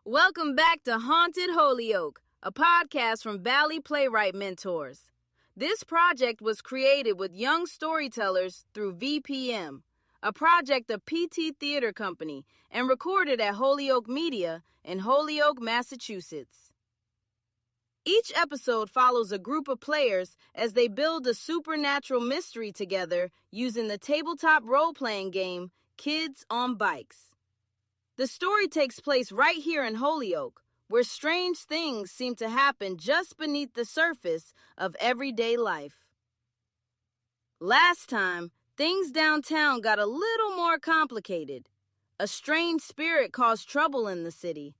Welcome back to Haunted Holyoke, a podcast from Valley Playwright Mentors. This project was created with young storytellers through VPM, a project of PT Theater Company, and recorded at Holyoke Media in Holyoke, Massachusetts. Each episode follows a group of players as they build a supernatural mystery together using the tabletop role-playing game Kids on Bikes. The story takes place right here in Holyoke, where strange things seem to happen just beneath the surface of everyday life. Last time, things downtown got a little more complicated. A strange spirit caused trouble in the city.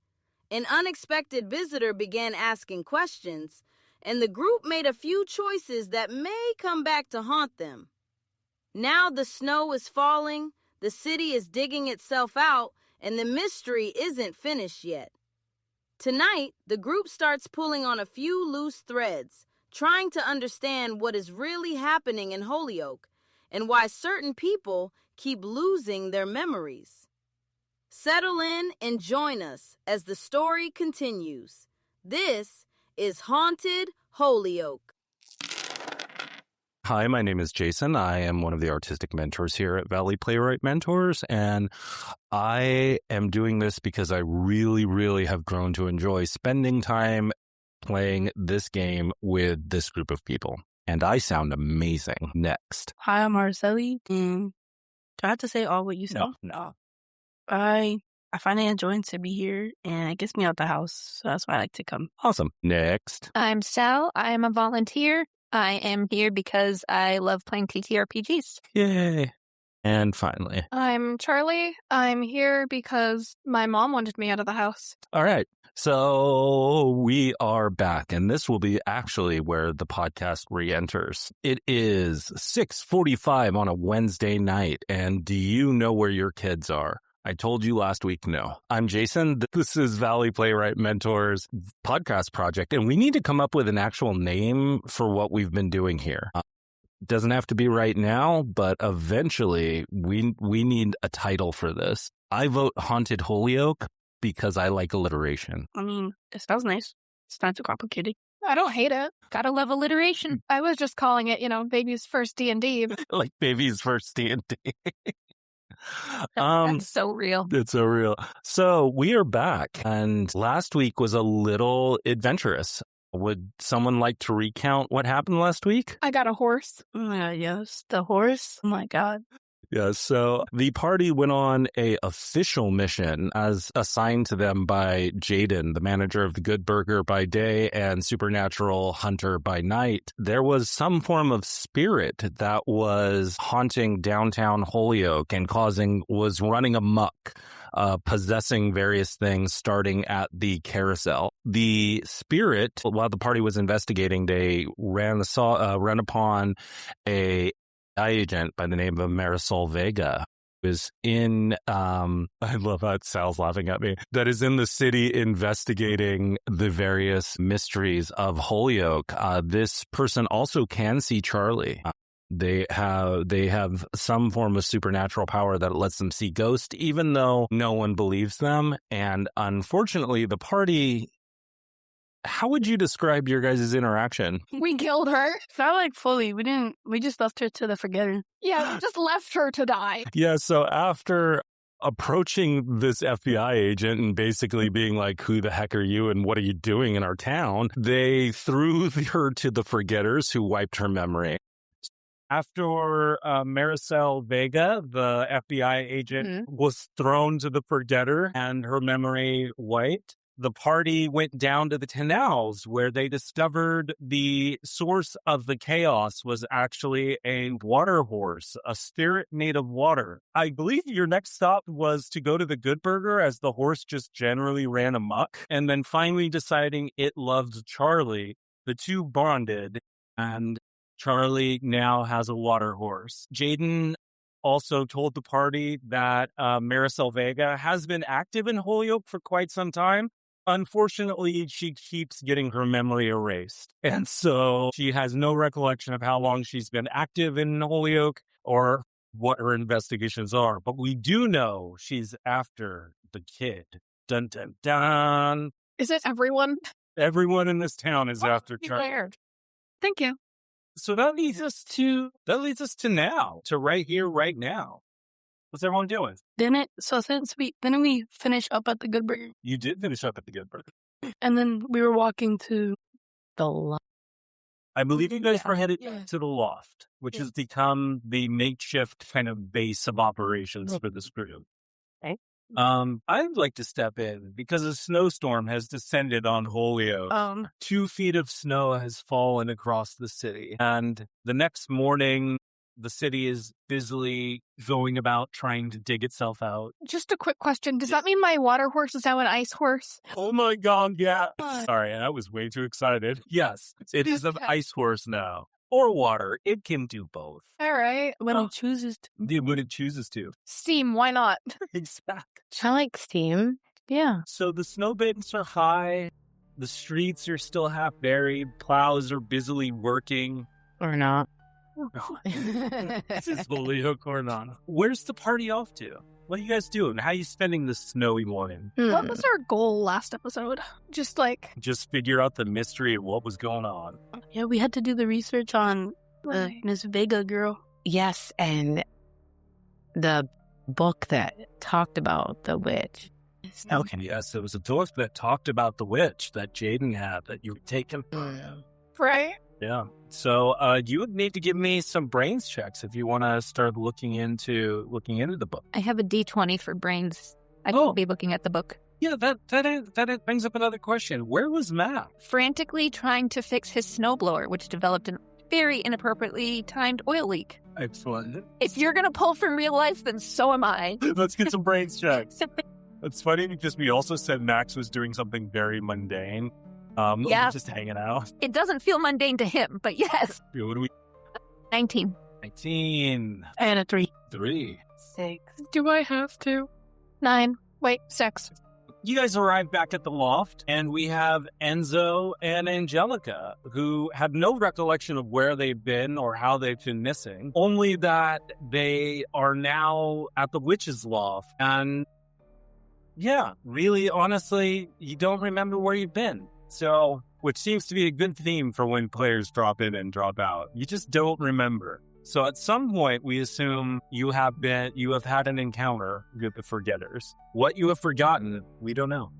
An unexpected visitor began asking questions, and the group made a few choices that may come back to haunt them. Now the snow is falling, the city is digging itself out, and the mystery isn't finished yet. Tonight, the group starts pulling on a few loose threads, trying to understand what is really happening in Holyoke and why certain people keep losing their memories. Settle in and join us as the story continues. This is Haunted Holyoke. Hi, my name is Jason. I am one of the artistic mentors here at Valley Playwright Mentors, and I am doing this because I really have grown to enjoy spending time playing this game with this group of people. And I sound amazing. Next. Hi, I'm Marcelli. Do I have to say all what you said? No. I find it enjoying to be here, and it gets me out the house, so that's why I like to come. Awesome. Next. I'm Sal. I am a volunteer. I am here because I love playing TTRPGs. Yay. And finally. I'm Charlie. I'm here because my mom wanted me out of the house. All right. So we are back, and this will be actually where the podcast re-enters. It is 6:45 on a Wednesday night, and do you know where your kids are? I told you last week, no. I'm Jason. This is Valley Playwright Mentors podcast project, and we need to come up with an actual name for what we've been doing here. Doesn't have to be right now, but eventually we need a title for this. I vote Haunted Holyoke because I like alliteration. I mean, it sounds nice. It's not too complicated. I don't hate it. Gotta love alliteration. I was just calling it, baby's first D&D. Like baby's first D&D. That's so real. It's so real. So we are back, and last week was a little adventurous. Would someone like to recount what happened last week? I got a horse. Yes, the horse. Oh my God. Yeah, so the party went on a official mission as assigned to them by Jaden, the manager of the Good Burger by day and supernatural hunter by night. There was some form of spirit that was haunting downtown Holyoke and was running amok, possessing various things starting at the carousel. The spirit, while the party was investigating, they ran upon a agent by the name of Marisol Vega, who is in, I love how Sal's laughing at me, that is in the city investigating the various mysteries of Holyoke. This person also can see Charlie. They have some form of supernatural power that lets them see ghosts, even though no one believes them. And unfortunately, the party... How would you describe your guys' interaction? We killed her. Not like fully. We just left her to the forgetter. Yeah, we just left her to die. Yeah, so after approaching this FBI agent and basically being like, who the heck are you and what are you doing in our town? They threw her to the forgetters who wiped her memory. After Maricel Vega, the FBI agent, was thrown to the forgetter and her memory wiped, the party went down to the canals where they discovered the source of the chaos was actually a water horse, a spirit made of water. I believe your next stop was to go to the Good Burger as the horse just generally ran amok. And then finally deciding it loved Charlie, the two bonded, and Charlie now has a water horse. Jaden also told the party that Maricel Vega has been active in Holyoke for quite some time. Unfortunately, she keeps getting her memory erased. And so she has no recollection of how long she's been active in Holyoke or what her investigations are. But we do know she's after the kid. Dun, dun, dun. Is it everyone? Everyone in this town is after Charlie. Declared. Thank you. So that leads us to now, to right here, right now. What's everyone doing? Didn't we finish up at the Good Burger? You did finish up at the Good Burger. And then we were walking to The loft. I believe you guys were headed Yeah. to the loft, which has become the makeshift kind of base of operations for this group. Okay. I'd like to step in because a snowstorm has descended on Holyoke. 2 feet of snow has fallen across the city. And the next morning, the city is busily going about trying to dig itself out. Just a quick question. Does that mean my water horse is now an ice horse? Oh my God, yeah. Sorry, I was way too excited. Yes, it is an ice horse now. Or water. It can do both. All right. when it chooses to. When it chooses to. Steam, why not? Exactly. I like steam. Yeah. So the snowbanks are high. The streets are still half buried. Plows are busily working. Or not. This is Holyoke or not. Where's the party off to? What are you guys doing? How are you spending this snowy morning? What was our goal last episode? Just Just figure out the mystery of what was going on. Yeah, we had to do the research on Right. Miss Vega girl. Yes, and the book that talked about the witch. Okay, yes, there was a book that talked about the witch that Jaden had that you were taking. right. Yeah. So you would need to give me some brains checks if you want to start looking into the book. I have a D20 for brains. I Oh. could be looking at the book. Yeah, that brings up another question. Where was Matt? Frantically trying to fix his snowblower, which developed a very inappropriately timed oil leak. Excellent. If you're going to pull from real life, then so am I. Let's get some brains checks. It's funny because we also said Max was doing something very mundane. Yeah. Just hanging out. It doesn't feel mundane to him, but yes. What do we? 19. 19. And a 3. 3. 6. Do I have to? 9. Wait, 6. You guys arrive back at the loft, and we have Enzo and Angelica, who have no recollection of where they've been or how they've been missing, only that they are now at the witch's loft. And yeah, really, honestly, you don't remember where you've been. So, which seems to be a good theme for when players drop in and drop out. You just don't remember. So at some point, we assume you have had an encounter with the Forgetters. What you have forgotten, we don't know.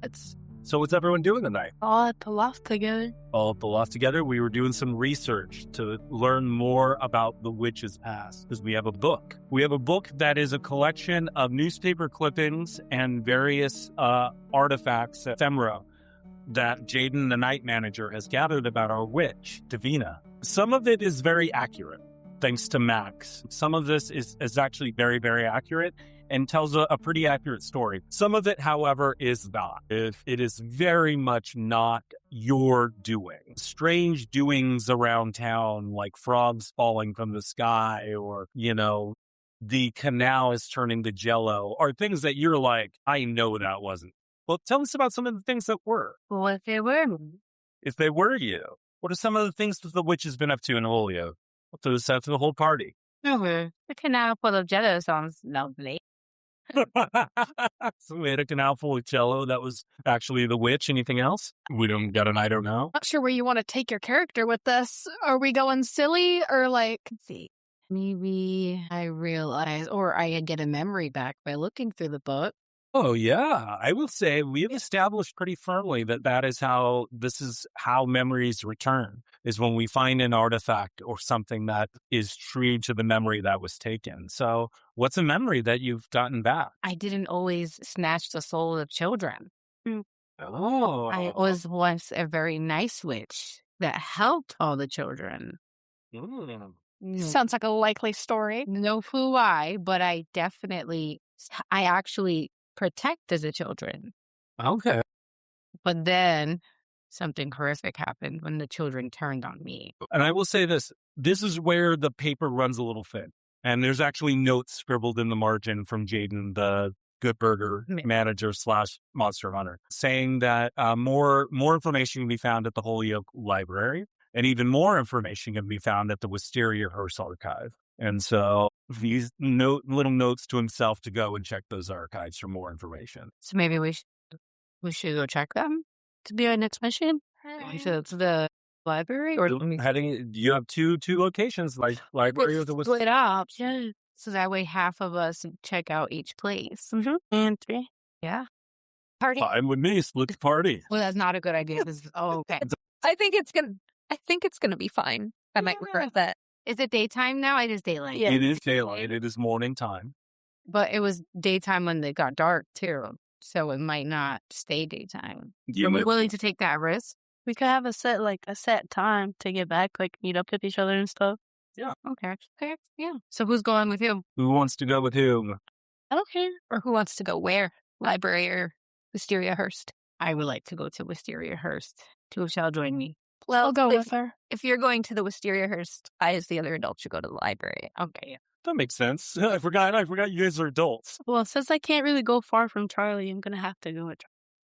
So what's everyone doing tonight? All at the loft together. All at the loft together. We were doing some research to learn more about the witch's past because we have a book. We have a book that is a collection of newspaper clippings and various artifacts, ephemera, that Jaden, the night manager, has gathered about our witch, Davina. Some of it is very accurate, thanks to Max. Some of this is actually very, very accurate and tells a pretty accurate story. Some of it, however, is not. It is very much not your doing. Strange doings around town, like frogs falling from the sky or, the canal is turning to jello, are things that you're like, I know that wasn't. Well, tell us about some of the things that were. Well, if they were. If they were you, what are some of the things that the witch has been up to in Holyoke? We'll throw this out to the whole party. The canal full of jello sounds lovely. So we had a canal full of jello that was actually the witch. Anything else? We don't got an I don't know. Not sure where you want to take your character with this. Are we going silly or Let's see. Maybe I realize, or I get a memory back by looking through the book. Oh, yeah. I will say we have established pretty firmly that this is how memories return, is when we find an artifact or something that is true to the memory that was taken. So what's a memory that you've gotten back? I didn't always snatch the souls of children. Oh. I was once a very nice witch that helped all the children. sounds like a likely story? No who why, but I actually protected the children. Okay. But then something horrific happened when the children turned on me. And I will say this is where the paper runs a little thin. And there's actually notes scribbled in the margin from Jaden, the Good Burger manager / Monster Hunter, saying that more information can be found at the Holyoke Library, and even more information can be found at the Wisteriahurst archive. And so these little notes to himself to go and check those archives for more information. So maybe we should We should go check them to be our next mission. To the library, or You have two locations, like library or the split up. Yeah. So that way half of us check out each place. Mm-hmm. And 3. Yeah. Party. Fine with me. Split party. Well, that's not a good idea. Okay. I think it's gonna be fine. I might regret that. Is it daytime now? It is daylight. Yeah. It is daylight. It is morning time. But it was daytime when it got dark too, so it might not stay daytime. Are we willing to take that risk? We could have a set time to get back, like meet up with each other and stuff. Yeah. Okay. Yeah. So who's going with who? Who wants to go with whom? I don't care. Or who wants to go where? Library or Wisteriahurst? I would like to go to Wisteriahurst. Two shall join me. Well, I'll go with her. If you're going to the Wisteriahurst, I, as the other adult, should go to the library. Okay. That makes sense. I forgot you guys are adults. Well, since I can't really go far from Charlie, I'm gonna have to go with Charlie.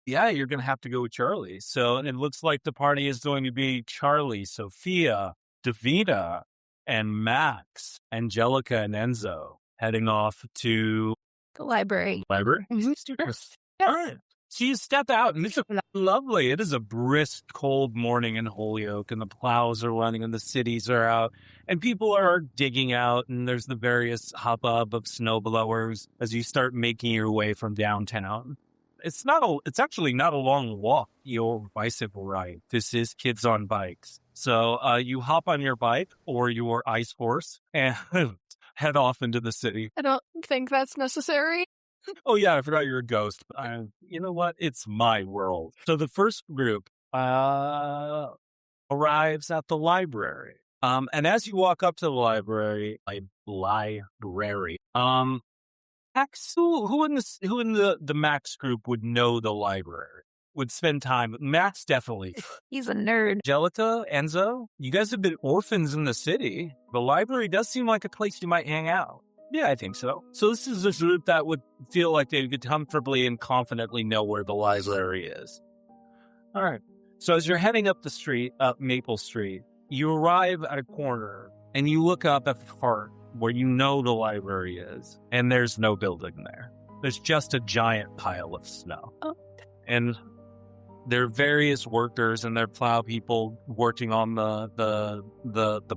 Yeah, you're going to have to go with Charlie. So it looks like the party is going to be Charlie, Sophia, Davina, and Max, Angelica, and Enzo heading off to The library. library. Yeah. All right. So you step out, and it's lovely. It is a brisk, cold morning in Holyoke, and the plows are running, and the cities are out, and people are digging out, and there's the various hubbub of snowblowers as you start making your way from downtown. It's actually not a long walk, your bicycle ride. This is Kids on Bikes. So you hop on your bike or your ice horse and head off into the city. I don't think that's necessary. Oh, yeah, I forgot you're a ghost. You know what? It's my world. So the first group arrives at the library. And as you walk up to the library, Max, who in the Max group would know the library, would spend time? Max definitely. He's a nerd. Angelica, Enzo, you guys have been orphans in the city. The library does seem like a place you might hang out. Yeah, I think so. So this is a group that would feel like they could comfortably and confidently know where the library is. All right. So as you're heading up the street, up Maple Street, you arrive at a corner and you look up at the park where you know the library is, and there's no building there. There's just a giant pile of snow. Oh. And there are various workers and their plow people working on the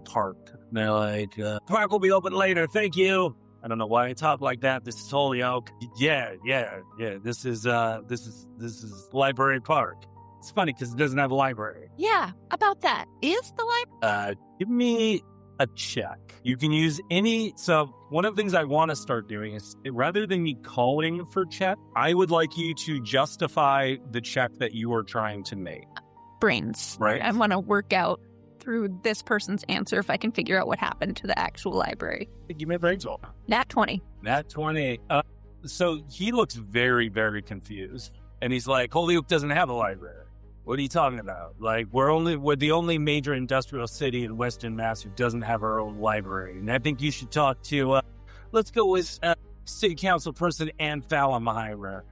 park. And they're like, park will be open later, thank you. I don't know why I talk like that. This is Holyoke. Yeah. This is Library Park. It's funny because it doesn't have a library. Yeah, about that. Is the library? Give me a check. You can use any. So one of the things I want to start doing is, rather than me calling for check, I would like you to justify the check that you are trying to make. Brains. Right. I want to work out through this person's answer if I can figure out what happened to the actual library. Give me a brains roll. Nat 20. Nat 20. So he looks very, very confused. And he's like, Holyoke doesn't have a library. What are you talking about? Like, we're the only major industrial city in Western Mass who doesn't have our own library. And I think you should talk to, let's go with City Council person Ann Fallenheimer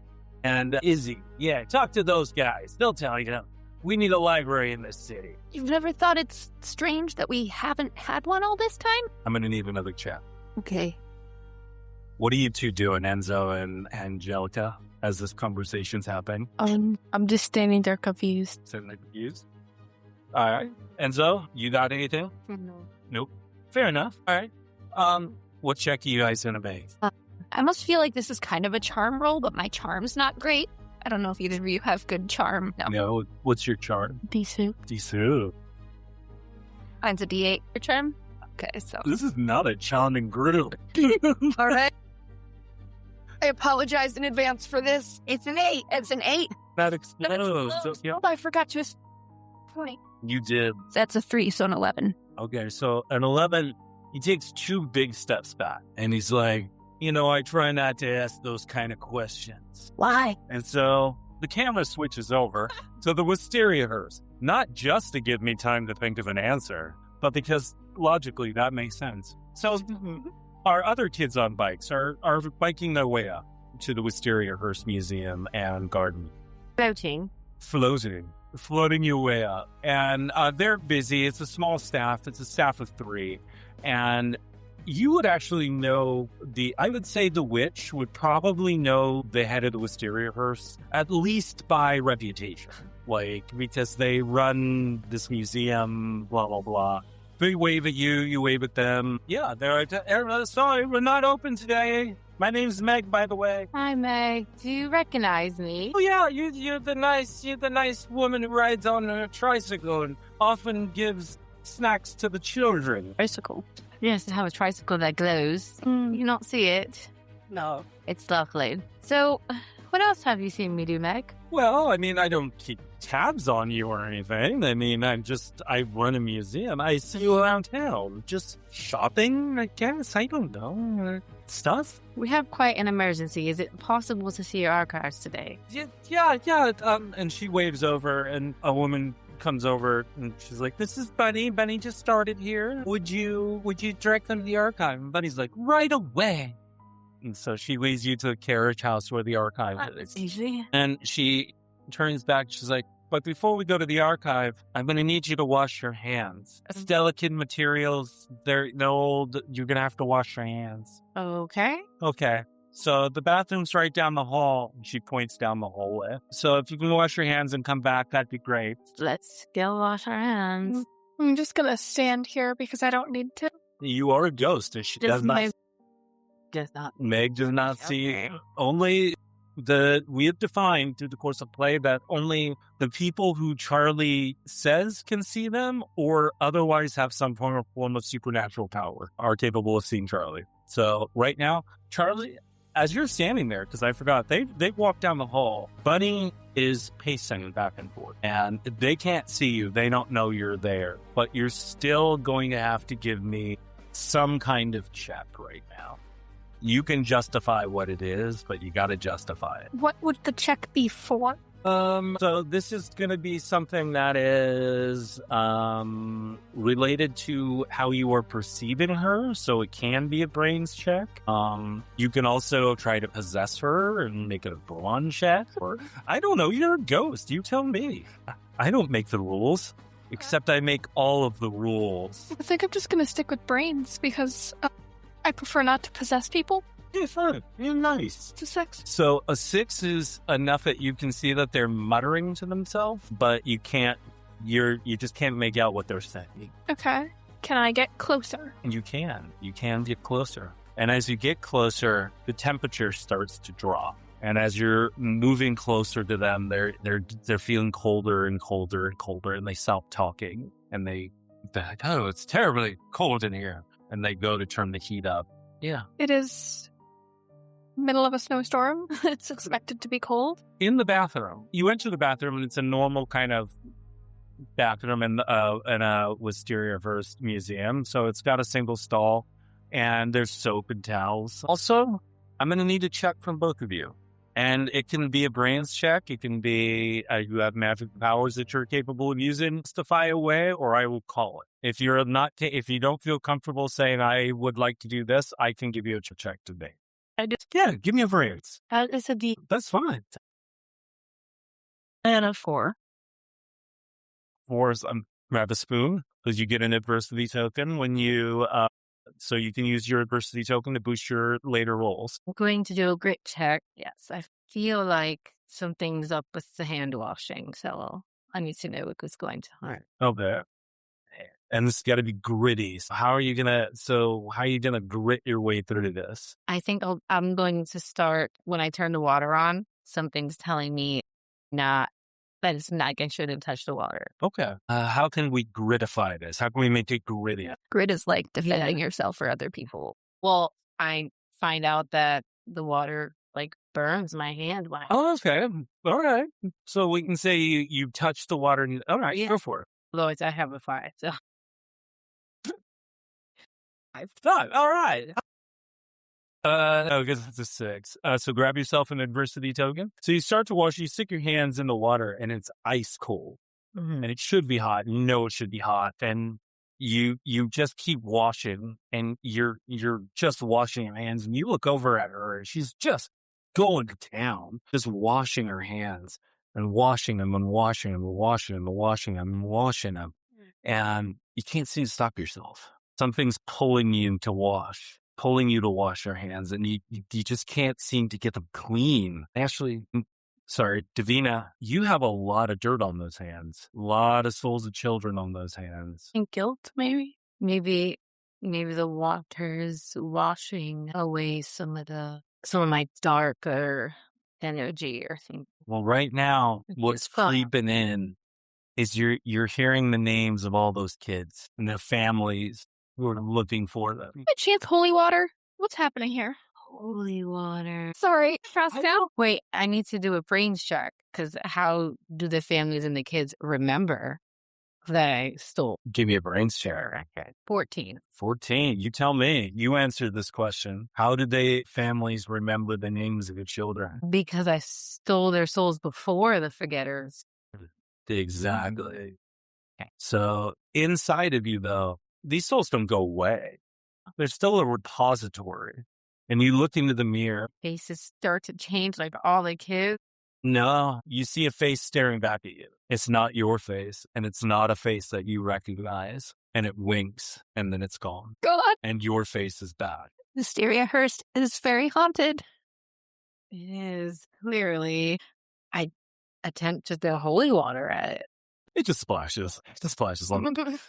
and Izzy. Yeah, talk to those guys. They'll tell you. We need a library in this city. You've never thought it's strange that we haven't had one all this time? I'm going to need another chat. Okay. What are you two doing, Enzo and Angelica, as this conversation's happening? I'm just standing there confused. Sitting there confused? All right. Enzo, you got anything? No. Nope. Fair enough. All right. What check are you guys going to make? I must feel like this is kind of a charm roll, but my charm's not great. I don't know if either of you have good charm. No. What's your charm? D2. D2. Mine's a D8. Your charm? Okay, so. This is not a charming group. All right. I apologize in advance for this. It's an 8. It's an 8. That explodes. So, yeah. I forgot to... Point. You did. That's a 3, so an 11. Okay, so an 11, he takes 2 big steps back. And he's like, I try not to ask those kind of questions. Why? And so the camera switches over to the Wisteriahurst. Not just to give me time to think of an answer, but because logically that makes sense. So our other kids on bikes are biking their way up to the Wisteriahurst Museum and Garden. Floating your way up. And they're busy. It's a small staff. It's a staff of 3. And You would actually know I would say the witch would probably know the head of the Wisteriahurst, at least by reputation. Because they run this museum, blah, blah, blah. They wave at you, you wave at them. Yeah, they're like, sorry, we're not open today. My name's Meg, by the way. Hi, Meg. Do you recognize me? Oh yeah, you're the nice woman who rides on a tricycle and often gives snacks to the children. Tricycle. Yes, I have a tricycle that glows. You not see it? No. It's lovely. So, what else have you seen me do, Meg? Well, I mean, I don't keep tabs on you or anything. I mean, I run a museum. I see you around town. Just shopping, I guess. I don't know. Stuff? We have quite an emergency. Is it possible to see your archives today? Yeah. And she waves over, and a woman comes over, and she's like, "This is Bunny. Bunny just started here. Would you direct them to the archive?" And Bunny's like, "Right away." And so she leads you to the carriage house where the archive is. That's easy. And she turns back. She's like, "But before we go to the archive, I'm going to need you to wash your hands. It's delicate materials. They're old. You're going to have to wash your hands." Okay. Okay. So the bathroom's right down the hall. She points down the hallway. So if you can wash your hands and come back, that'd be great. Let's go wash our hands. I'm just gonna stand here because I don't need to. You are a ghost, and she does not. Meg does not see. Okay. Only we have defined through the course of play that only the people who Charlie says can see them or otherwise have some form of supernatural power are capable of seeing Charlie. So right now, Charlie, as you're standing there, because I forgot, they walked down the hall. Bunny is pacing back and forth, and they can't see you. They don't know you're there, but you're still going to have to give me some kind of check right now. You can justify what it is, but you got to justify it. What would the check be for? So this is going to be something that is related to how you are perceiving her. So it can be a brains check. You can also try to possess her and make it a brawn check. Or I don't know. You're a ghost. You tell me. I don't make the rules, except I make all of the rules. I think I'm just gonna stick with brains because I prefer not to possess people. Yeah, fine. You're nice. It's a 6. So a 6 is enough that you can see that they're muttering to themselves, but you just can't make out what they're saying. Okay. Can I get closer? You can get closer. And as you get closer, the temperature starts to drop. And as you're moving closer to them, they're feeling colder and colder and colder, and they stop talking. And they're like, "Oh, it's terribly cold in here." And they go to turn the heat up. Yeah. It is middle of a snowstorm. It's expected to be cold. In the bathroom. You enter the bathroom, and it's a normal kind of bathroom in a Wisteriahurst museum. So it's got a single stall, and there's soap and towels. Also, I'm going to need a check from both of you. And it can be a brains check. It can be you have magic powers that you're capable of using to justify away, or I will call it. If you're not, if you don't feel comfortable saying I would like to do this, I can give you a check today. Yeah, give me a brains. It's a D. That's fine. And a 4. 4 is grab a spoon because you get an adversity token when you. So you can use your adversity token to boost your later rolls. I'm going to do a grit check. Yes, I feel like something's up with the hand washing, so I need to know what was going to harm. Okay. And this has got to be gritty. So how are you gonna grit your way through this? I think I'm going to start when I turn the water on. Something's telling me that it's not. I shouldn't touch the water. Okay. How can we gritify this? How can we make it gritty? Grit is like defending yourself for other people. Well, I find out that the water burns my hand. Oh, okay. All right. So we can say you touch the water. All right, Yeah. Go for it. Lloyd, I have a 5. So 5. All right. No, because it's a 6. So grab yourself an adversity token. So you start to wash. You stick your hands in the water, and it's ice cold, and it should be hot. You know it should be hot, and you just keep washing, and you're just washing your hands, and you look over at her, and she's just going to town, just washing her hands and washing them and washing them and washing them and washing them and washing them, and you can't seem to stop yourself. Something's pulling you to wash your hands, and you just can't seem to get them clean. Actually, sorry, Davina, you have a lot of dirt on those hands. A lot of souls of children on those hands. And guilt, maybe? Maybe the water's washing away some of my darker energy or things. Well, right now, what's creeping in is you're hearing the names of all those kids and their families who are looking for them. By chance, holy water? What's happening here? Holy water. Sorry, Frostell. Wait, I need to do a brains check, because how do the families and the kids remember that I stole? Give me a brains check. Okay. 14. 14. You tell me. You answered this question. How did families remember the names of the children? Because I stole their souls before the forgetters. Exactly. Okay. So inside of you, though, these souls don't go away. There's still a repository. And you look into the mirror. Faces start to change like all the kids. No, you see a face staring back at you. It's not your face, and it's not a face that you recognize. And it winks, and then it's gone. God. And your face is back. Wisteriahurst is very haunted. It is, clearly. I attempt to throw holy water at it. It just splashes. It just splashes on it.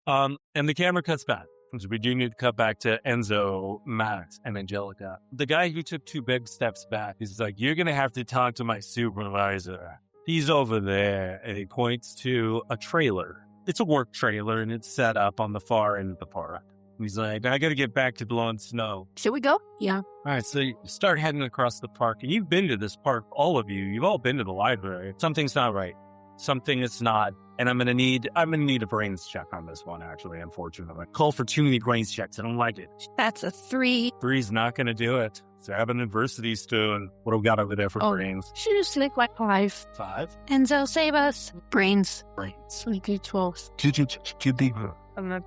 And the camera cuts back. So we do need to cut back to Enzo, Max, and Angelica. The guy who took 2 big steps back is like, you're going to have to talk to my supervisor. He's over there. And he points to a trailer. It's a work trailer, and it's set up on the far end of the park. He's like, I got to get back to blowing snow. Should we go? Yeah. All right, so you start heading across the park. And you've been to this park, all of you. You've all been to the library. Something's not right. Something is not. And I'm gonna need a brains check on this one, actually, unfortunately. Call for too many brains checks. I don't like it. That's a 3. 3's not gonna do it. So I have an adversity stone. What do we got over there for brains? Should just make like 5. 5? Enzo, save us. Brains. 12.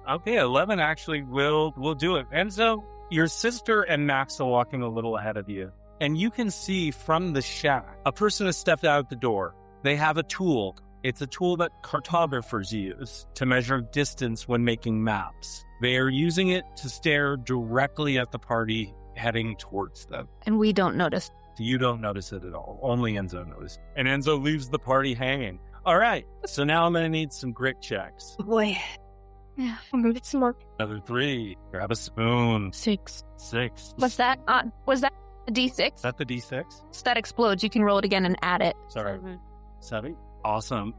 Okay, 11 actually will do it. Enzo, your sister and Max are walking a little ahead of you. And you can see from the shack, a person has stepped out the door. They have a tool. It's a tool that cartographers use to measure distance when making maps. They are using it to stare directly at the party heading towards them. And we don't notice. You don't notice it at all. Only Enzo notices. And Enzo leaves the party hanging. All right, so now I'm going to need some grit checks. Boy. Yeah, I'm going to get some more. Another 3. Grab a spoon. 6. 6. Was that a D6? Is that the D6? So that explodes. You can roll it again and add it. Sorry. 7? Awesome.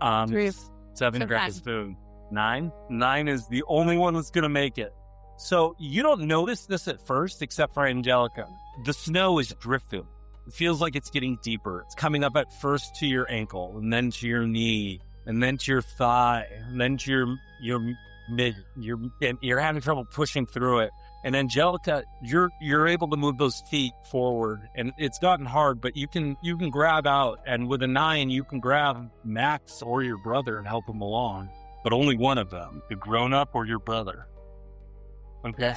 7, grab a spoon. 9? 9 is the only one that's going to make it. So you don't notice this at first, except for Angelica. The snow is drifting. It feels like it's getting deeper. It's coming up at first to your ankle, and then to your knee, and then to your thigh, and then to your mid. You're having trouble pushing through it. And Angelica, you're able to move those feet forward, and it's gotten hard, but you can grab out, and with a 9, you can grab Max or your brother and help them along, but only one of them, the grown up or your brother. Okay.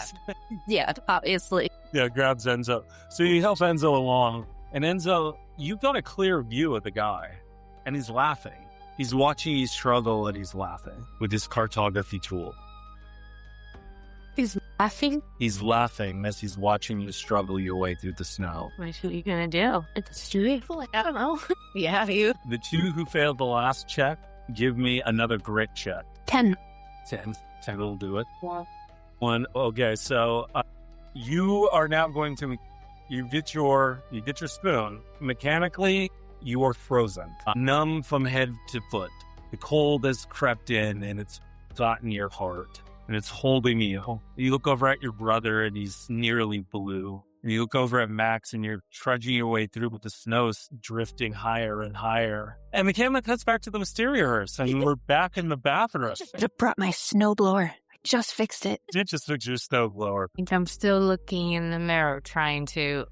Yeah, obviously. Yeah, grabs Enzo. So you help Enzo along, and Enzo, you've got a clear view of the guy, and he's laughing. He's watching you struggle, and he's laughing with his cartography tool. He's laughing? He's laughing as he's watching you struggle your way through the snow. What are you going to do? It's beautiful. I don't know. Yeah, you. The 2 who failed the last check, give me another grit check. 10. 10 will do it. 1. Okay, so you are now going to, you get your spoon. Mechanically, you are frozen, numb from head to foot. The cold has crept in, and it's gotten your heart. And it's holding you. You look over at your brother, and he's nearly blue. And you look over at Max, and you're trudging your way through with the snow drifting higher and higher. And the camera cuts back to the Wisteriahurst, and we're back in the bathroom. I should have brought my snowblower. I just fixed it. You just fixed your snowblower. I think I'm still looking in the mirror, trying to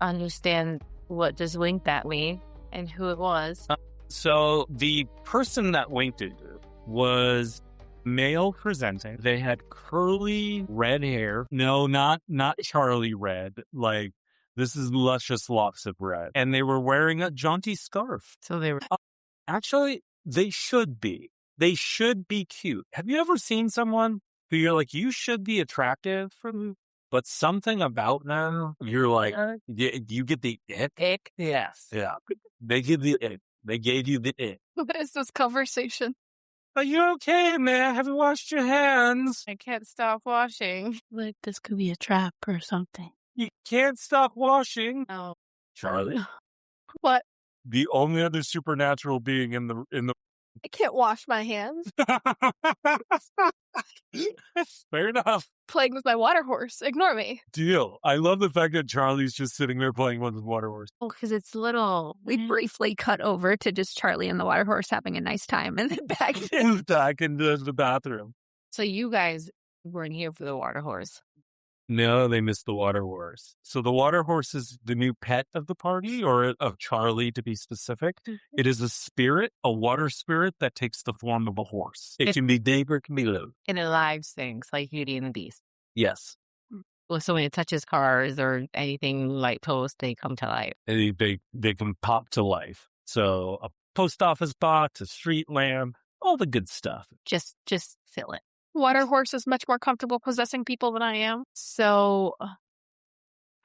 understand what just winked at me and who it was. So the person that winked at you was male presenting. They had curly red hair. No, not Charlie red. Like, this is luscious locks of red. And they were wearing a jaunty scarf. So they were... Actually, they should be. They should be cute. Have you ever seen someone But you're like, you should be attractive from, but something about them, you're like, you get the ick. Yes. Yeah. They give the ick. They gave you the ick. What is this conversation? Are you okay, man? Have you washed your hands? I can't stop washing. Like, this could be a trap or something. You can't stop washing. No. Charlie? What? The only other supernatural being in the I can't wash my hands. Fair enough. Playing with my water horse. Ignore me. Deal. I love the fact that Charlie's just sitting there playing with his water horse. Oh, because it's little. We briefly cut over to just Charlie and the water horse having a nice time and then back. Back into the bathroom. So you guys weren't here for the water horse. No, they missed the water horse. So the water horse is the new pet of the party, or of Charlie to be specific. It is a spirit, a water spirit that takes the form of a horse. It can be big or it can be little. And it lives things like Beauty and the Beast. Yes. Well, so when it touches cars or anything like post, they come to life. And they can pop to life. So a post office box, a street lamp, all the good stuff. Just fill it. Water horse is much more comfortable possessing people than I am. So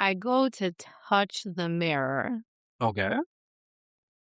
I go to touch the mirror Okay.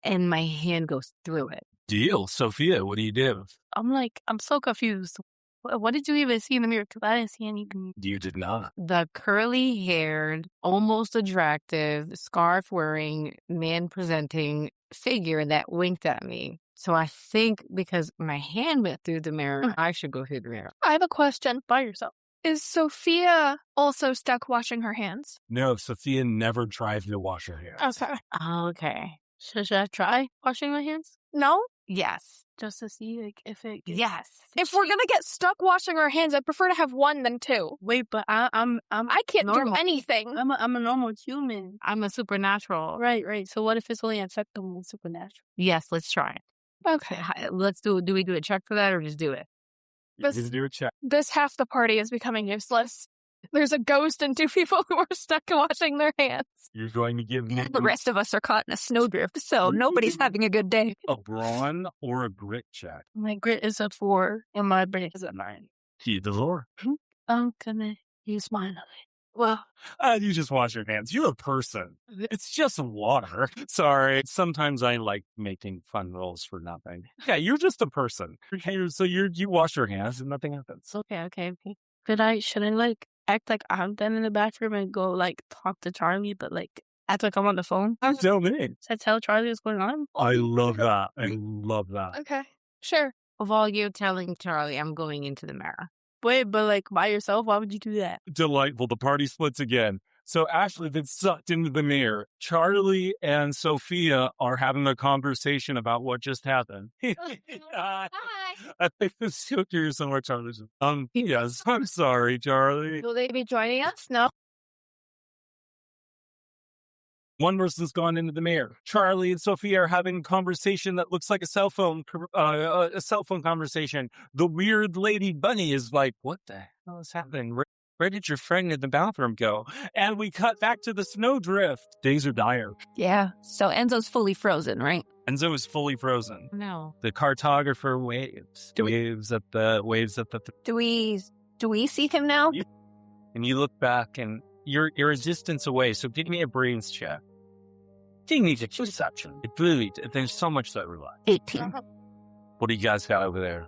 and my hand goes through it. Deal. Sophia, what do you do? I'm so confused. What did you even see in the mirror? Because I didn't see anything. You did not. The curly-haired, almost attractive, scarf-wearing, man-presenting figure that winked at me. So I think because my hand went through the mirror, I should go through the mirror. I have a question. By yourself. Is Sophia also stuck washing her hands? No, Sophia never tried to wash her hands. Okay. Okay. Should I try washing my hands? No? Yes. Just to see like, if it gets... Yes. If we're gonna get stuck washing our hands, I prefer to have one than two. Wait, but I can't normal. do anything. I'm a normal human. I'm a supernatural. Right. So what if it's only acceptable supernatural? Yes, let's try it. Okay. Let's do we do a check for that or just do it? You just do a check. This half the party is becoming useless. There's a ghost and two people who are stuck washing their hands. You're going to give me The rest of us are caught in a snowdrift, so nobody's having a good day. a brawn or a grit check. My grit is a 4 and my brain is a 9. Either or. I'm gonna use mine. Well, You just wash your hands. You're a person. It's just water. Sorry. Sometimes I like making fun rolls for nothing. Yeah, you're just a person. So you wash your hands and nothing happens. okay. Should I like act like I'm done in the bathroom and go like talk to Charlie, but like act like I'm on the phone? Tell me. Should I tell Charlie what's going on? I love that. I love that. Okay, sure. Of all you telling Charlie I'm going into the mirror. Wait, but like by yourself, why would you do that? Delightful. The party splits again. So Ashley gets sucked into the mirror. Charlie and Sophia are having a conversation about what just happened. Hi. I think this is so curious on where Charlie's. Yes, I'm sorry, Charlie. Will they be joining us? No. One person's gone into the mirror. Charlie and Sophia are having a conversation that looks like a cell phone conversation. The weird lady bunny is like, "What the hell is happening? Where did your friend in the bathroom go?" And we cut back to the snowdrift. Days are dire. Yeah. So Enzo's fully frozen, right? Enzo is fully frozen. No. The cartographer waves. Waves at the. Do we see him now? And you look back, and you're a distance away. So give me a brains check. Thing needs a perception. It really. There's so much that relies. 18. What do you guys got over there?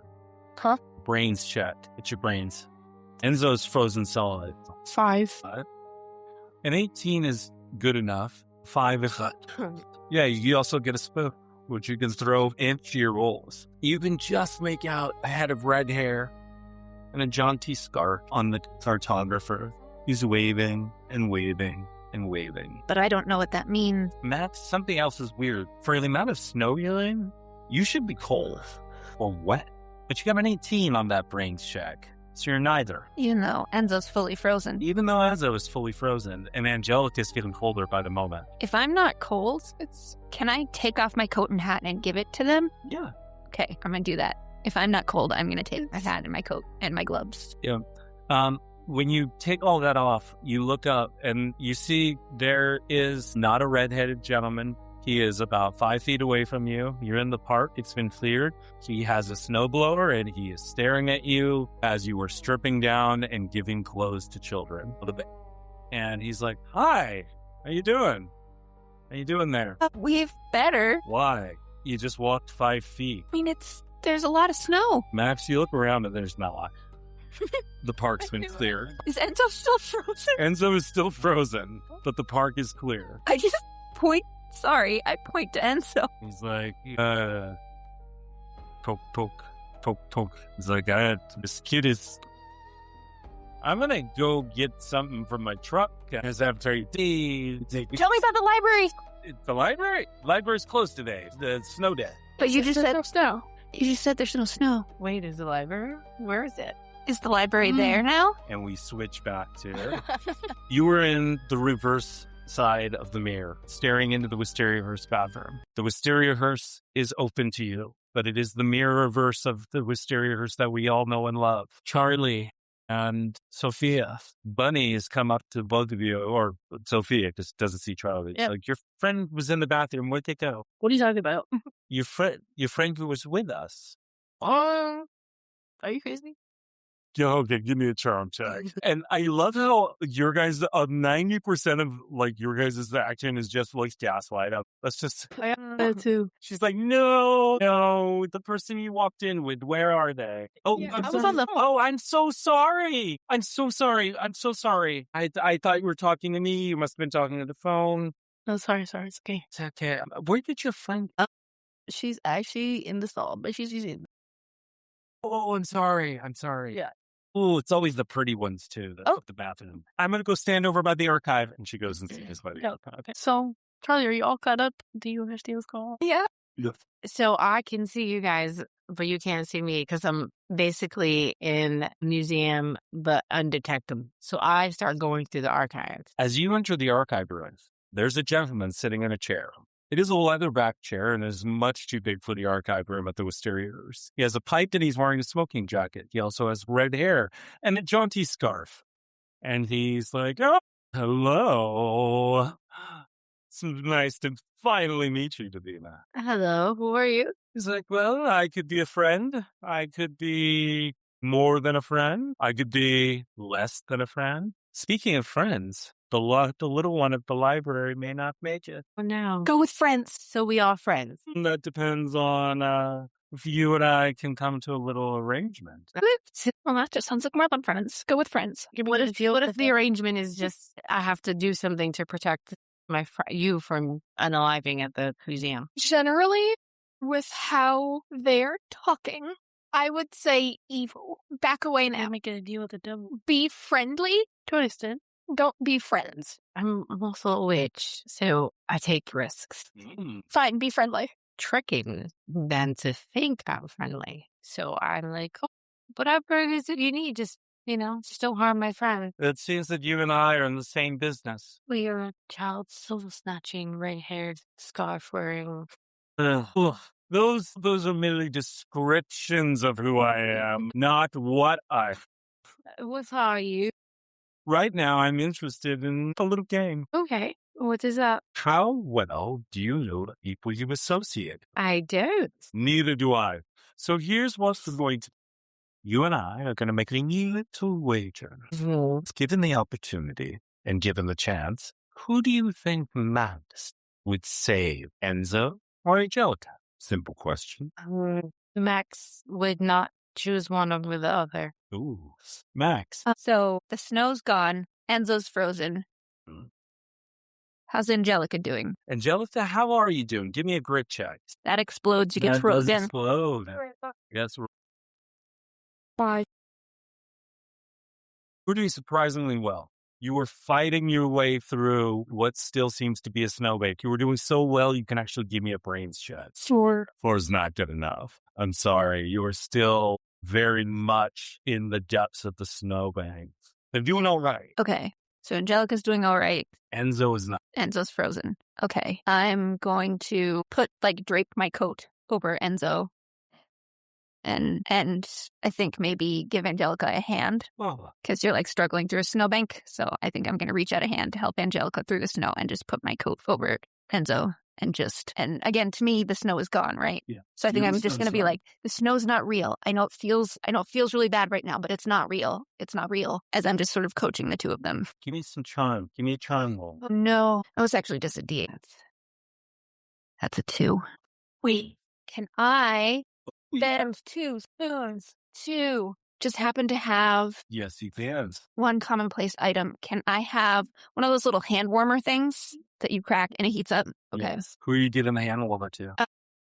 Huh? Brains check. It's your brains. Enzo's frozen solid. 5. An 18 is good enough. 5 is yeah, you also get a spoon, which you can throw into your rolls. You can just make out a head of red hair and a jaunty scarf on the cartographer. He's waving and waving and waving. But I don't know what that means. Matt, something else is weird. For the amount of snow you're in, you should be cold or wet. But you got an 18 on that brains check. So you're neither. You know, Enzo's fully frozen. Even though Enzo is fully frozen, and Angelica's getting colder by the moment. If I'm not cold, can I take off my coat and hat and give it to them? Yeah. Okay, I'm going to do that. If I'm not cold, I'm going to take my hat and my coat and my gloves. Yeah. When you take all that off, you look up and you see there is not a redheaded gentleman, He is about 5 feet away from you. You're in the park. It's been cleared. He has a snowblower and he is staring at you as you were stripping down and giving clothes to children. And he's like, "Hi, how you doing? How you doing there?" We've better. "Why? You just walked 5 feet." I mean, there's a lot of snow. Max, you look around and there's not. The park's been cleared. Is Enzo still frozen? Enzo is still frozen, but the park is clear. I just point. Sorry, I point to Enzo. He's like, poke. He's like, this kid is... I'm gonna go get something from my truck. As after Tell me about the library. The library? Library's closed today. The snow day. But you just said no snow. You just said there's no snow. Wait, is the library? Where is it? Is the library there now? And we switch back to... You were in the reverse side of the mirror, staring into the Wisteriahurst bathroom. The Wisteriahurst is open to you, but it is the mirror reverse of the Wisteriahurst that we all know and love. Charlie and Sophia. Bunny has come up to both of you, or Sophia just doesn't see Charlie. Yep. Like, your friend was in the bathroom. Where'd they go? What are you talking about? Your friend who was with us. Are you crazy? Okay, give me a charm check. And I love how your guys, 90% of like your guys' action is just like gaslight up. Let's just. I got that too. She's like, no, the person you walked in with, where are they? Oh, Yeah, I'm I was sorry. on the- Oh, I'm so sorry. I'm so sorry. I thought you were talking to me. You must have been talking to the phone. No, sorry. It's okay. It's okay. Where did your friend? She's actually in the stall, but she's using. Oh, I'm sorry. Yeah. Oh, it's always the pretty ones, too, that the bathroom. I'm going to go stand over by the archive. And she goes and stands by the Yeah. archive. Okay. So, Charlie, are you all caught up? Do you understand what's going on? Yeah. So I can see you guys, but you can't see me because I'm basically in museum, but undetectable. So I start going through the archives. As you enter the archive room, there's a gentleman sitting in a chair. It is a leather-backed chair and is much too big for the archive room at the Wisteriahurst. He has a pipe and he's wearing a smoking jacket. He also has red hair and a jaunty scarf. And he's like, "Oh, hello. It's nice to finally meet you, Davina." Hello, who are you? He's like, "Well, I could be a friend. I could be more than a friend. I could be less than a friend." Speaking of friends, the little one at the library may not make it. Oh, no. Go with friends. So we are friends. That depends on if you and I can come to a little arrangement. Well, that just sounds like more than friends. Go with friends. What if the arrangement is just I have to do something to protect you from unaliving at the museum? Generally, with how they're talking, I would say evil. Back away now. Making a deal with the devil. Be friendly. To an extent. Don't be friends. I'm also a witch, so I take risks. Fine, be friendly. Tricking them to think I'm friendly. So I'm like, oh, whatever it is that you need, just don't harm my friend. It seems that you and I are in the same business. We are a child soul snatching, red-haired, scarf-wearing. Those are merely descriptions of who I am, not what I... What are you? Right now, I'm interested in a little game. Okay, what is that? How well do you know the people you associate? I don't. Neither do I. So here's what's going to... You and I are going to make a little wager. Given the opportunity and given the chance, who do you think Max would save, Enzo or Angelica? Simple question. Max would not choose one over the other. Ooh, Max. So the snow's gone. Enzo's frozen. How's Angelica doing? Angelica, how are you doing? Give me a grit check. That explodes. You get That does frozen. explode. Yes. Bye. You're doing surprisingly well. You were fighting your way through what still seems to be a snowbank. You were doing so well, you can actually give me a brains check. Sure. 4 is not good enough. I'm sorry. You are still very much in the depths of the snowbank. They're doing all right. Okay. So Angelica's doing all right. Enzo is not. Enzo's frozen. Okay. I'm going to drape my coat over Enzo. And I think maybe give Angelica a hand Oh, because you're struggling through a snowbank. So I think I'm going to reach out a hand to help Angelica through the snow and just put my coat over Enzo. and again, to me, the snow is gone, right? Yeah. So I think I'm just going to be like, the snow's not real. I know it feels really bad right now, but it's not real. It's not real. As I'm just sort of coaching the two of them. Give me some charm. Give me a charm roll. No, that was actually just a D. That's a 2. Wait, can I bend 2 spoons? 2. Just happen to have Yes, you can. one commonplace item. Can I have one of those little hand warmer things that you crack and it heats up? Okay. Yes. Who are you giving the hand warmer to?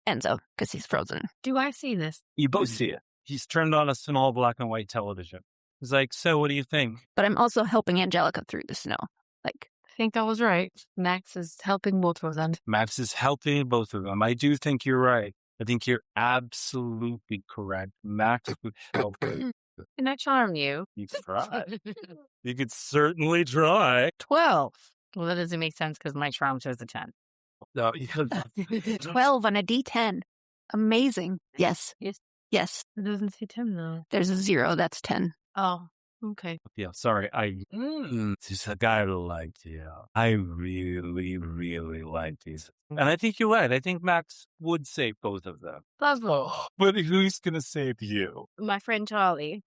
Enzo, because he's frozen. Do I see this? You both see it. He's turned on a small black and white television. He's like, so what do you think? But I'm also helping Angelica through the snow. Like, I think I was right. Max is helping both of them. Max is helping both of them. I do think you're right. I think you're absolutely correct. Max would help. Can I charm you? You could try. You could certainly try. 12. Well, that doesn't make sense because my charm shows a 10. No, 12 on a D10. Amazing. Yes. Yes. Yes. It doesn't say 10, though. There's a 0. That's 10. Oh, okay. yeah, sorry. Just a guy like you. I really, really like these. And I think you're right. I think Max would save both of them. Puzzle. But who's going to save you? My friend Charlie.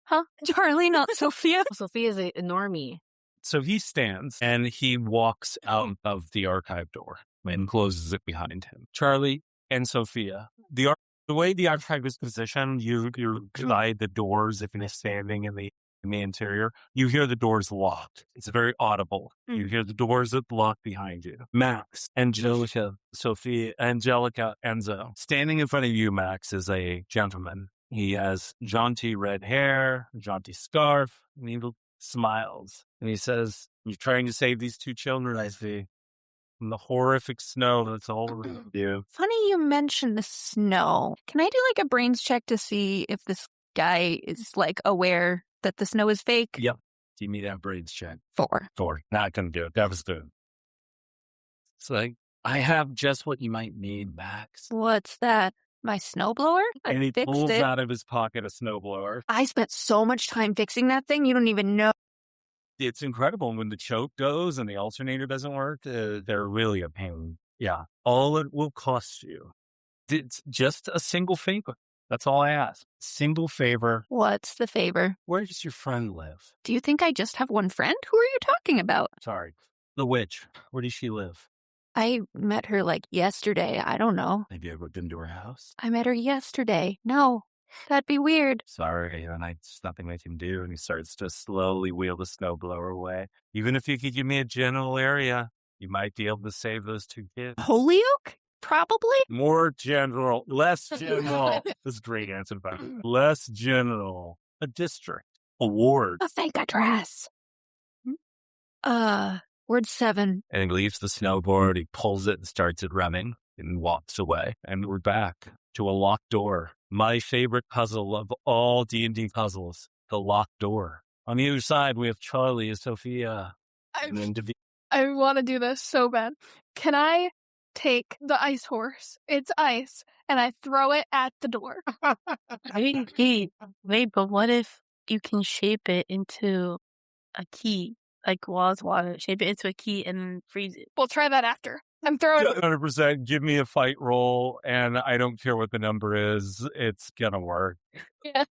Huh? Charlie, not Sophia? Sophia's a normie. So he stands and he walks out of the archive door and closes it behind him. Charlie and Sophia, the way the archive is positioned, you're by the doors. If you're standing in the interior, you hear the doors locked. It's very audible. You hear the doors that lock behind you. Max, Angelica, Sophia, Angelica, Enzo. Standing in front of you, Max, is a gentleman. He has jaunty red hair, jaunty scarf, and he smiles. And he says, you're trying to save these 2 children, I see. From the horrific snow that's all around you. Funny you mentioned the snow. Can I do like a brains check to see if this guy is like aware that the snow is fake? Yep. Give me that brains check. 4. 4. Not going to do it. That was good. It's like, I have just what you might need, Max. What's that? My snowblower? And he fixed pulls it. out of his pocket a snowblower. I spent so much time fixing that thing. You don't even know. It's incredible. When the choke goes and the alternator doesn't work, they're really a pain. Yeah. All it will cost you. It's just a single favor. That's all I ask. Single favor. What's the favor? Where does your friend live? Do you think I just have one friend? Who are you talking about? Sorry. The witch. Where does she live? I met her like yesterday. I don't know. Have you ever been to her house? I met her yesterday. No, that'd be weird. Sorry, and there's nothing I can do. And he starts to slowly wheel the snowblower away. Even if you could give me a general area, you might be able to save those 2 kids. Holyoke? Probably. More general, less general. This is great answer, but less general. A district. A ward. A fake address. Word 7. And he leaves the snowboard, he pulls it and starts it running and walks away. And we're back to a locked door. My favorite puzzle of all D&D puzzles, the locked door. On the other side, we have Charlie and Sophia. And then I want to do this so bad. Can I take the ice horse? It's ice. And I throw it at the door. Wait, but what if you can shape it into a key? Like walls, water, shape it into a key and then freeze it. We'll try that after. I'm throwing 100%. Give me a fight roll, and I don't care what the number is. It's gonna work. Yes.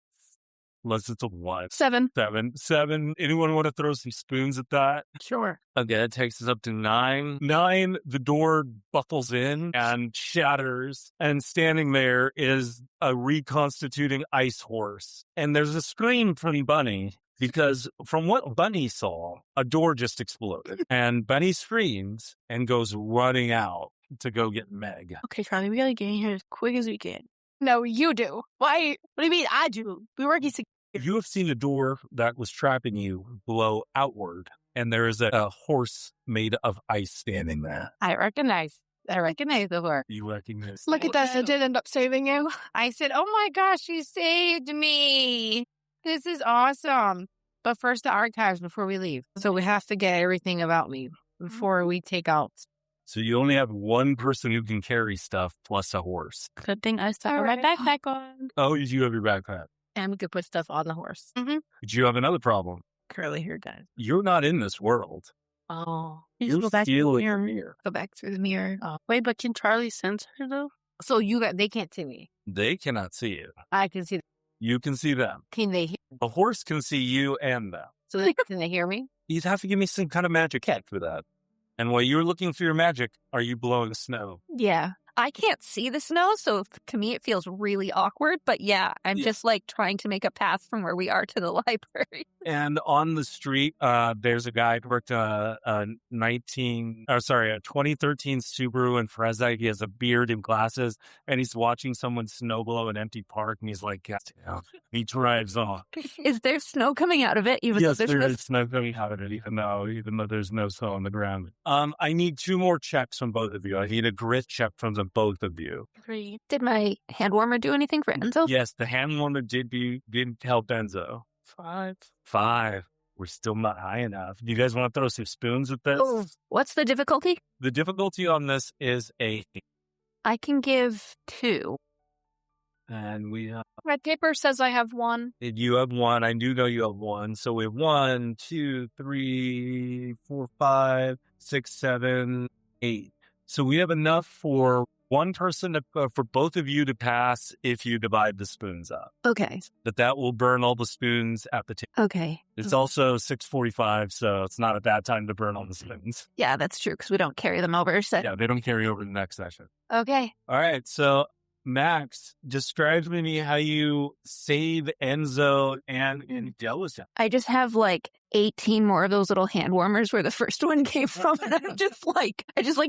Unless it's a 1. 7. 7. Anyone want to throw some spoons at that? Sure. Okay, that takes us up to 9. 9, the door buckles in and shatters. And standing there is a reconstituting ice horse. And there's a scream from Bunny. Because from what Bunny saw, a door just exploded. And Bunny screams and goes running out to go get Meg. Okay, Charlie, we gotta get in here as quick as we can. No, you do. Why? What do you mean I do? We work together. You have seen a door that was trapping you blow outward, and there is a horse made of ice standing there. I recognize the horse. You recognize. Look at that. It did end up saving you. I said, oh my gosh, you saved me. This is awesome. But first, the archives before we leave. So we have to get everything about me before we take out. So you only have one person who can carry stuff plus a horse. Good thing I still have my backpack on. Oh, you do have your backpack. And we could put stuff on the horse. But you have another problem. Curly hair guys. You're not in this world. Oh. You just go back to the feeling mirror. the mirror. Go back through the mirror. Wait, but can Charlie sense her though? So they can't see me. They cannot see you. I can see. You can see them. Can they hear? The horse can see you and them. So can they hear me? You'd have to give me some kind of magic check for that. And while you're looking for your magic, are you blowing snow? Yeah. I can't see the snow, so to me it feels really awkward. But yeah, I'm just like trying to make a path from where we are to the library. And on the street, there's a guy who worked a 2013 Subaru Impreza. He has a beard and glasses, and he's watching someone snow blow an empty park, and he's like, "God damn." He drives off. Is there snow coming out of it? Even Yes, though there there's is snow coming out of it, even though there's no snow on the ground. I need 2 more checks from both of you. I need a grit check from the both of you. Great. Did my hand warmer do anything for Enzo? Yes, the hand warmer did help Enzo. 5. We're still not high enough. Do you guys want to throw some spoons at this? Oh, what's the difficulty? The difficulty on this is I can give 2. and we have, My paper says I have 1. you have 1. I do know you have 1. So we have 1, 2, 3, 4, 5, 6, 7, 8. So we have enough for one person for both of you to pass if you divide the spoons up. Okay. But that will burn all the spoons at the table. Okay. It's also 6:45, so it's not a bad time to burn all the spoons. Yeah, that's true, because we don't carry them over. So. Yeah, they don't carry over to the next session. Okay. All right, so Max, describe to me how you save Enzo and Delicate. I just have like 18 more of those little hand warmers where the first one came from, and I just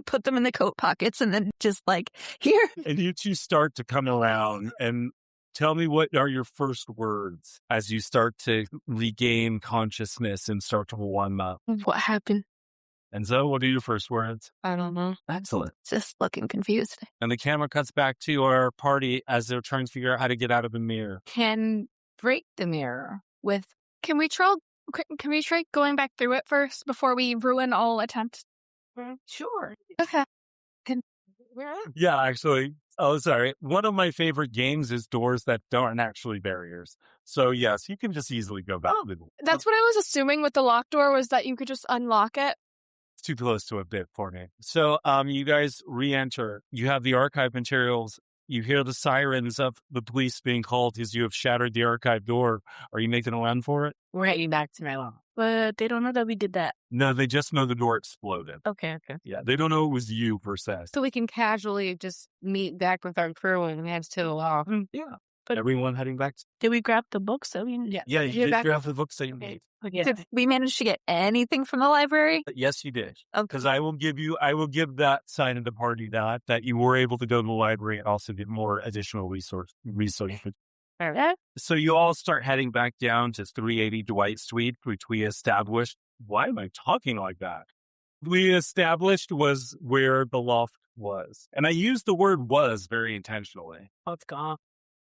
put them in the coat pockets and then just like, here. And you two start to come around and tell me, what are your first words as you start to regain consciousness and start to warm up? What happened? Enzo, what are your first words? I don't know. Excellent. Just looking confused. And the camera cuts back to our party as they're trying to figure out how to get out of the mirror. Can break the mirror with. Can we try going back through it first before we ruin all attempts? Sure. Okay. Yeah, actually. Oh, sorry. One of my favorite games is doors that aren't actually barriers. So, yes, you can just easily go back. That's what I was assuming with the locked door, was that you could just unlock it. It's too close to a bit for me. So, you guys re-enter. You have the archive materials. You hear the sirens of the police being called because you have shattered the archive door. Are you making a run for it? We're heading back to my loft. But they don't know that we did that. No, they just know the door exploded. Okay. Yeah, they don't know it was you per se. So we can casually just meet back with our crew and head to the loft. Yeah. But everyone heading back. Did we grab the books that we Yeah. Yeah, you You're did back- grab the books that you need. Okay. Did we manage to get anything from the library? Yes, you did. Okay. Because I will give that side of the party that you were able to go to the library and also get more additional resources. All right. So you all start heading back down to 380 Dwight Street, which we established. Why am I talking like that? We established was where the loft was. And I used the word was very intentionally. Oh, it's gone.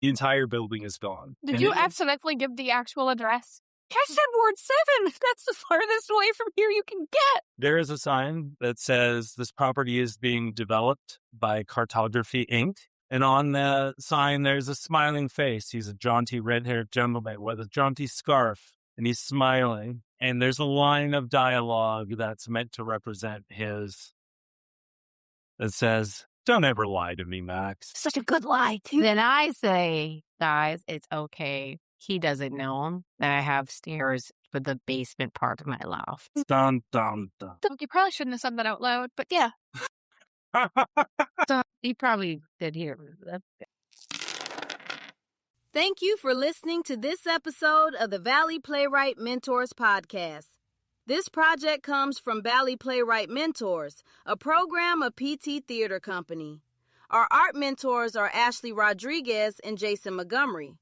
The entire building is gone. Did And you it- accidentally give the actual address? I said Ward 7. That's the farthest away from here you can get. There is a sign that says this property is being developed by Cartography, Inc. And on the sign, there's a smiling face. He's a jaunty red-haired gentleman with a jaunty scarf, and he's smiling. And there's a line of dialogue that's meant to represent his. That says, "Don't ever lie to me, Max." Such a good lie, too. Then I say, guys, it's okay. He doesn't know that I have stairs for the basement part of my loft. Dun, dun, dun. You probably shouldn't have said that out loud, but yeah. So he probably did hear that. Thank you for listening to this episode of the Valley Playwright Mentors podcast. This project comes from Valley Playwright Mentors, a program of PT Theater Company. Our art mentors are Ashley Rodriguez and Jason Montgomery.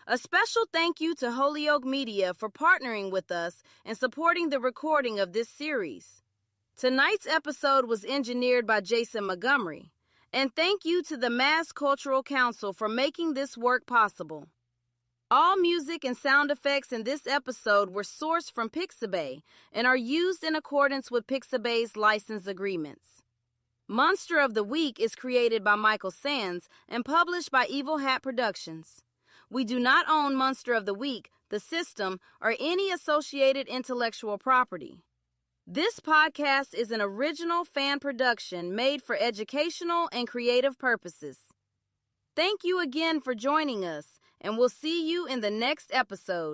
A special thank you to Holyoke Media for partnering with us and supporting the recording of this series. Tonight's episode was engineered by Jason Montgomery. And thank you to the Mass Cultural Council for making this work possible. All music and sound effects in this episode were sourced from Pixabay and are used in accordance with Pixabay's license agreements. Monster of the Week is created by Michael Sands and published by Evil Hat Productions. We do not own Monster of the Week, the system, or any associated intellectual property. This podcast is an original fan production made for educational and creative purposes. Thank you again for joining us, and we'll see you in the next episode.